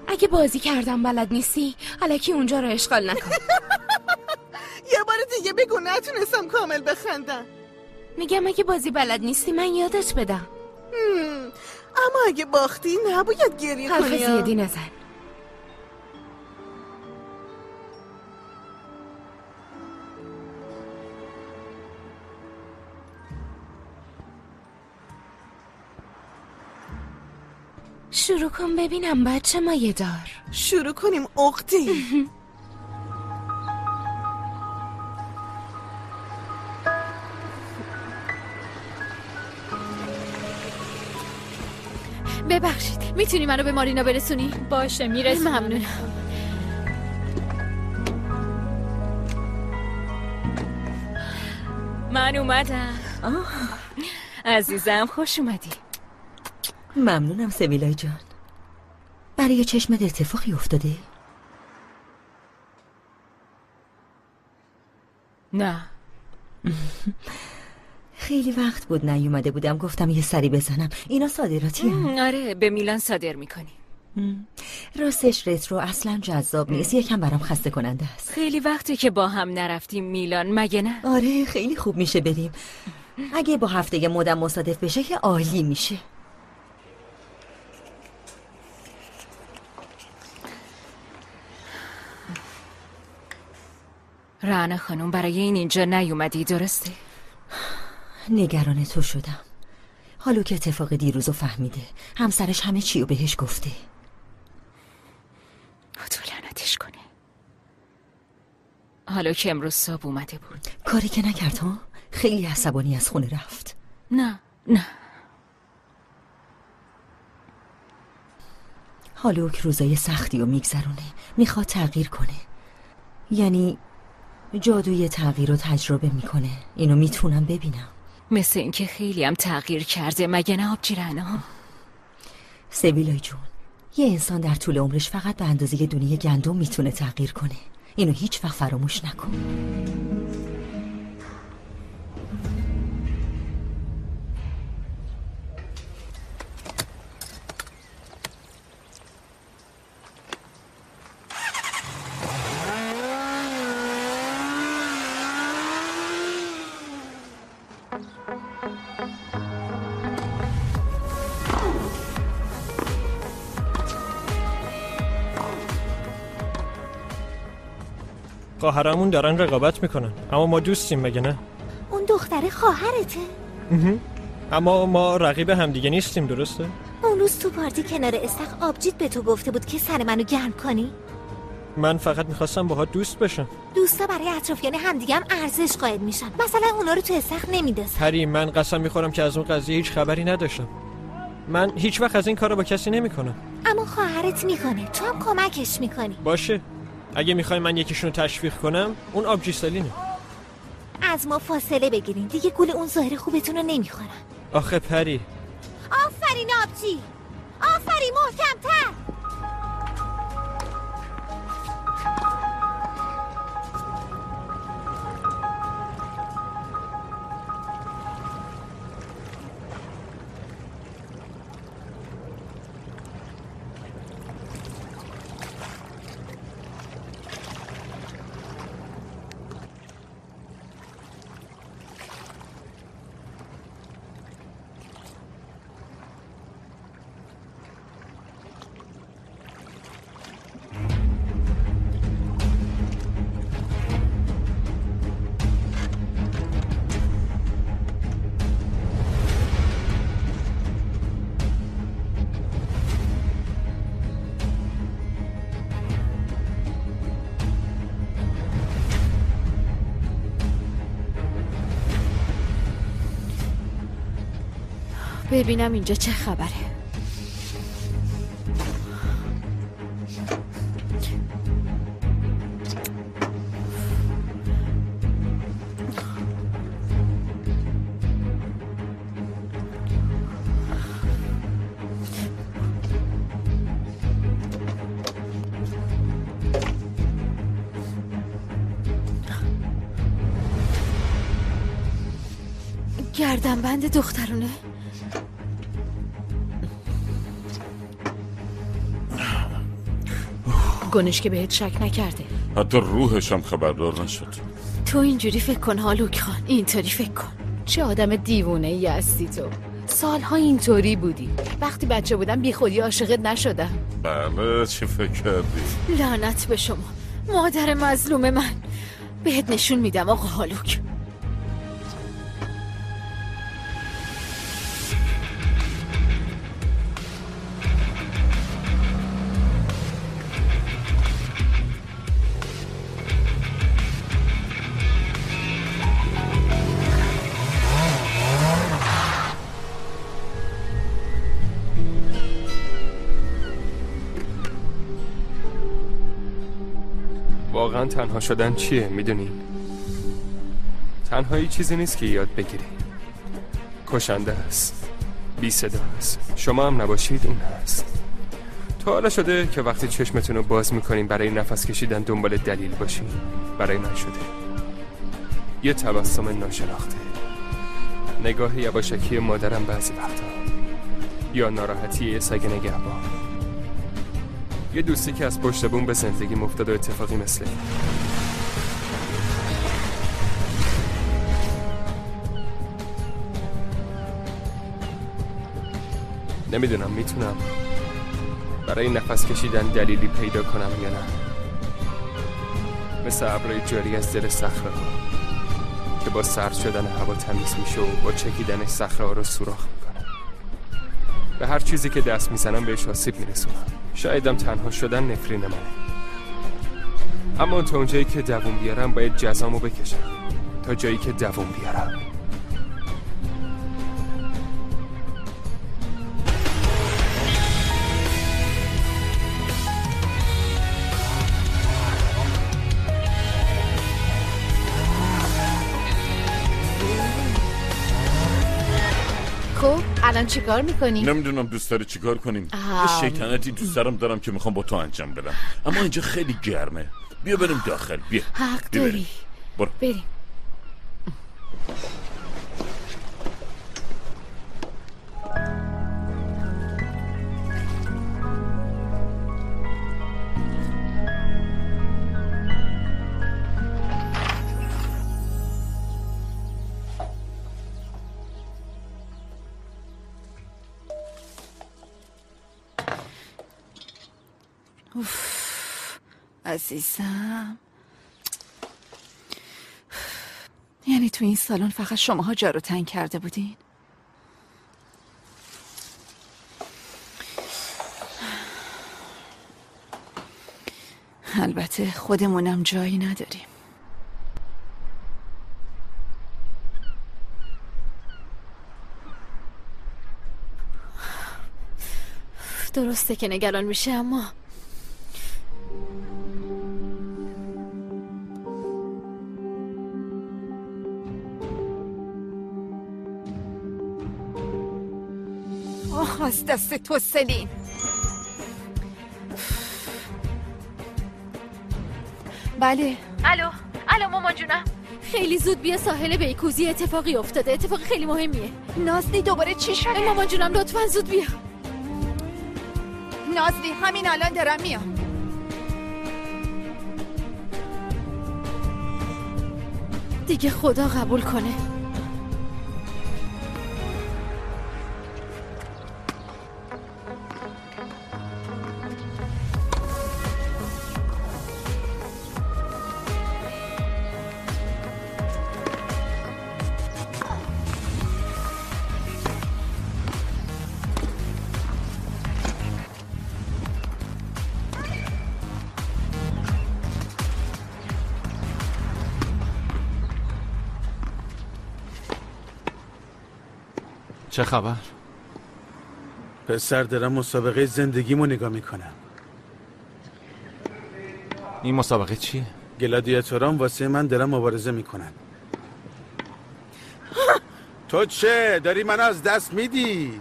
اگه بازی کردم بلد نیستی الکی اونجا رو اشغال نکن. یه بار دیگه بگو نتونستم کامل بخندم. میگم اگه بازی بلد نیستی من یادت بدم. اما اگه باختی نباید گریه کنی. حرف زیادی نزن. شروع کن ببینم بچه مایه دار. شروع کنیم عقدی. ببخشید میتونی منو به مارینا برسونی؟ باشه میرسونم. ممنونم. من اومدم. عزیزم خوش اومدی. ممنونم سبیلای جان. برای چشمت اتفاقی افتاده؟ نه. خیلی وقت بود نیومده بودم، گفتم یه سری بزنم. اینا صادراتی هم؟ آره به میلان صادر میکنی. راستش رترو اصلا جذاب نیست، یکم برام خسته کننده است. خیلی وقته که با هم نرفتیم میلان، مگه نه؟ آره خیلی خوب میشه بریم. اگه با هفته مدم مصادف بشه که عالی میشه. رعنا خانم برای اینجا نیومدی درسته؟ نگران تو شدم. حالا که اتفاق دیروزو فهمیده، همسرش همه چیو بهش گفته. تو لعنتش کنه. حالا که امروز صبح اومده بود. کاری که نکرد ها؟ خیلی عصبانی از خونه رفت. نه. حالا که روزای سختی رو میگذرونه، میخواد تغییر کنه. یعنی جادوی تغییر رو تجربه میکنه. اینو میتونم ببینم. مثل اینکه خیلی هم تغییر کرده، مگه نه آبجی رعنا؟ سبیلای جون، یه انسان در طول عمرش فقط به اندازه دونه گندم میتونه تغییر کنه. اینو هیچ وقت فراموش نکن. خواهرامون دارن رقابت میکنن، اما ما دوستیم مگه نه؟ اون دختره خواهرته؟ اما ما رقیب همدیگه نیستیم درسته؟ اون روز تو پارتی کنار استخ آبجیت به تو گفته بود که سر منو گرم کنی؟ من فقط میخواستم باهات دوست بشم. دوستا برای اطرافیان همدیگه هم ارزش قائل میشن. مثلا اونا رو تو استخ نمیدازن. پری من قسم میخورم که از اون قضیه هیچ خبری نداشتم. من هیچ وقت از این کارو با کسی نمیکنم. اما خواهرت میکنه، تو هم کمکش میکنی. باشه، اگه میخوای من یکیشونو تشویق کنم اون آبجی سالینه. از ما فاصله بگیرین دیگه، گول اون ظاهر خوبتون رو نمیخورن. آخه پری. آفرین آبجی، آفرین، محکم‌تر. ببینم اینجا چه خبره. گردنبند دخترونه. گنش که بهت شک نکرده. حتی روحش هم خبردار نشد. تو اینجوری فکر کن هالوک خان، اینطوری فکر کن. چه آدم دیوونه ای هستی تو. سالها اینطوری بودی. وقتی بچه بودم بی خودی عاشقت نشدم. بله چی فکر کردی؟ لعنت به شما مادر مظلوم من. بهت نشون میدم آقا هالوک. واقعا تنها شدن چیه میدونی؟ تنهایی چیزی نیست که یاد بگیری. کشنده است، بی صدا است. شما هم نباشید اون هست. تا حالا شده که وقتی چشمتون رو باز میکنین برای نفس کشیدن دنبال دلیل باشین؟ برای من شده. یه تبسم ناشناخته، نگاه یواشکی مادرم بعضی وقتا، یا ناراحتی یه سگ نگهبان، یه دوستی که از پشت بوم به زندگی مفتاد و اتفاقی مثل نمیدونم میتونم برای نفس کشیدن دلیلی پیدا کنم یا نه. مثل ابرای جاری از دل صخره ها که با سرد شدن هوا تمیز میشه و با چکیدنش صخره ها رو سوراخ میکنه. به هر چیزی که دست میزنم بهش آسیب میرسونم. شایدم تنها شدن نفرین منه، اما تا اونجایی که دووم بیارم باید جزامو بکشم. تا جایی که دووم بیارم. خب الان چیکار میکنی؟ نمیدونم دوست داری چیکار کنیم. یه شیطنتی دوست دارم که میخوام با تو انجام بدم، اما اینجا خیلی گرمه. بیا بریم داخل. بیا حق داری. برو بریم. عزیزم، یعنی تو این سالن فقط شماها جا رو تنگ کرده بودین؟ البته خودمونم جایی نداریم. درسته که نگران میشه، اما از دست تو سلین. بله. الو مامان جونم. خیلی زود بیا ساحل بیکوزی، اتفاقی افتاده، اتفاق خیلی مهمیه. نازلی دوباره چی شده؟ مامان جونم لطفاً زود بیا. نازلی همین الان دارم میام. دیگه خدا قبول کنه. چه خبر؟ پسر دارم مسابقه زندگیمو نگاه میکنم. این مسابقه چیه؟ گلادیاتوران واسه من دارن مبارزه میکنن. تو چه؟ داری منو از دست میدی؟